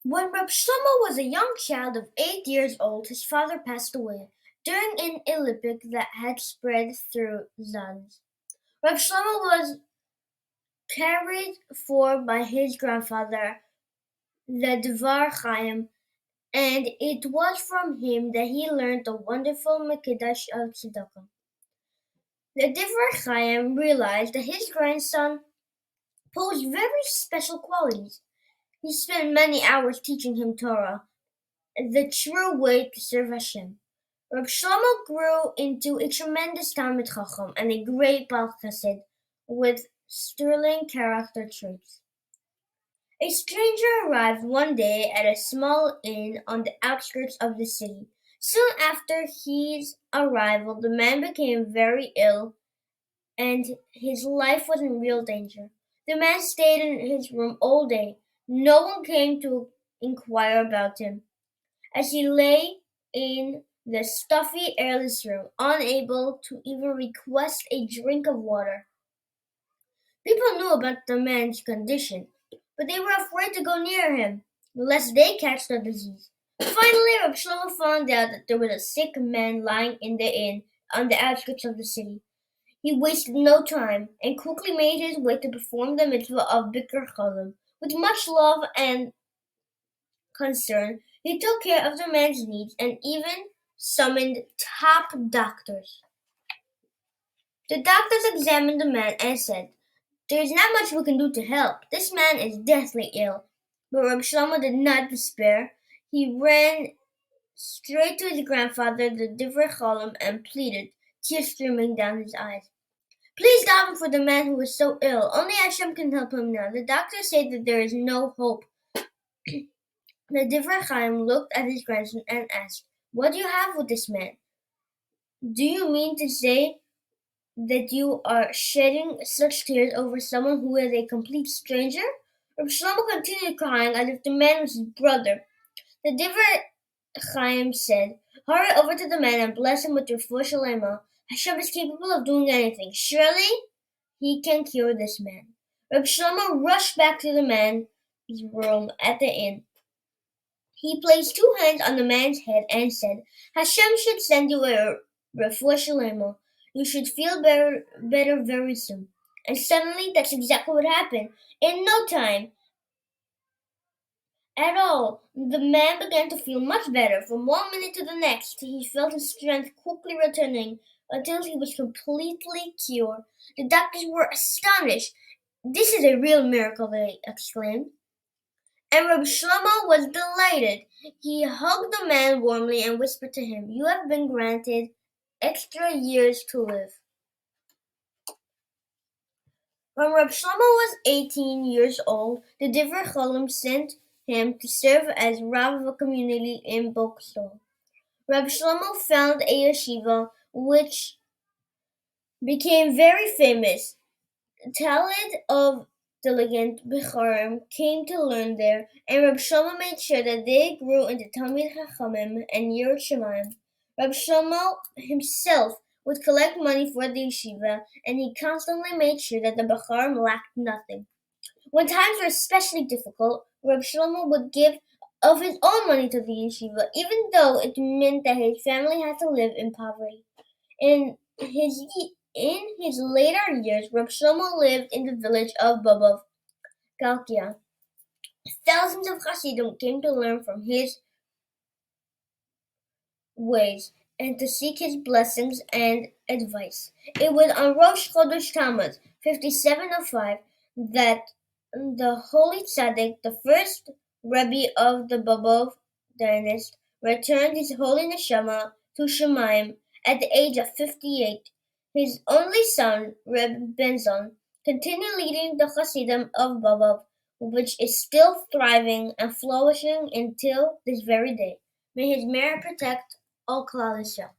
When Reb Shlomo was a young child of 8 years old, his father passed away during an epidemic that had spread through Zaz. Reb Shlomo was cared for by his grandfather, the Dvar Chaim, and it was from him that he learned the wonderful Mikdash of Tzedakah. The Dvar Chaim realized that his grandson posed very special qualities. He spent many hours teaching him Torah, the true way to serve Hashem. Reb Shlomo grew into a tremendous Talmid Chacham and a great Baal Chesed with sterling character traits. A stranger arrived one day at a small inn on the outskirts of the city. Soon after his arrival, the man became very ill and his life was in real danger. The man stayed in his room all day. No one came to inquire about him. As he lay in the stuffy, airless room, unable to even request a drink of water, people knew about the man's condition, but they were afraid to go near him, lest they catch the disease. Finally, Reb Shlomo found out that there was a sick man lying in the inn on the outskirts of the city. He wasted no time and quickly made his way to perform the mitzvah of Bikur Cholim. With much love and concern, he took care of the man's needs and even summoned top doctors. The doctors examined the man and said, "There is not much we can do to help. This man is deathly ill." But Reb Shlomo did not despair. He ran straight to his grandfather, the Divrei Cholim, and pleaded, tears streaming down his eyes. "Please daven for the man who is so ill. Only Hashem can help him now. The doctors say that there is no hope." The Divrei Chaim looked at his grandson and asked, "What do you have with this man? Do you mean to say that you are shedding such tears over someone who is a complete stranger?" Reb Shlomo continued crying as if the man was his brother. The Divrei Chaim said, "Hurry over to the man and bless him with your refuah shalema. Hashem is capable of doing anything. Surely he can cure this man." Reb Shlomo rushed back to the man's room at the inn. He placed 2 hands on the man's head and said, "Hashem should send you a refuah shalema. You should feel better very soon." And suddenly, that's exactly what happened. In no time at all, the man began to feel much better. From one minute to the next, he felt his strength quickly returning until he was completely cured. The doctors were astonished. "This is a real miracle," they exclaimed. And Reb Shlomo was delighted. He hugged the man warmly and whispered to him, "You have been granted extra years to live." When Reb Shlomo was 18 years old, the Divrei Cholim sent him to serve as Rav of a community in Bokstor. Reb Shlomo found a yeshiva which became very famous. Talmid of diligent Bechorim came to learn there, and Reb Shlomo made sure that they grew into Talmid Chachamim and Yirat Shamayim. Reb Shlomo himself would collect money for the yeshiva, and he constantly made sure that the Bechorim lacked nothing. When times were especially difficult, Reb Shlomo would give of his own money to the yeshiva, even though it meant that his family had to live in poverty. In his later years, Reb Shlomo lived in the village of Bobov, Galkia. Thousands of Hasidim came to learn from his ways and to seek his blessings and advice. It was on Rosh Chodesh Tammuz, 5705, that the Holy Tzaddik, the first Rabbi of the Bobov dynasty, returned his holy neshama to Shamayim at the age of 58. His only son, Reb Benzon, continued leading the Hasidim of Bobov, which is still thriving and flourishing until this very day. May his merit protect all Klal Yisrael.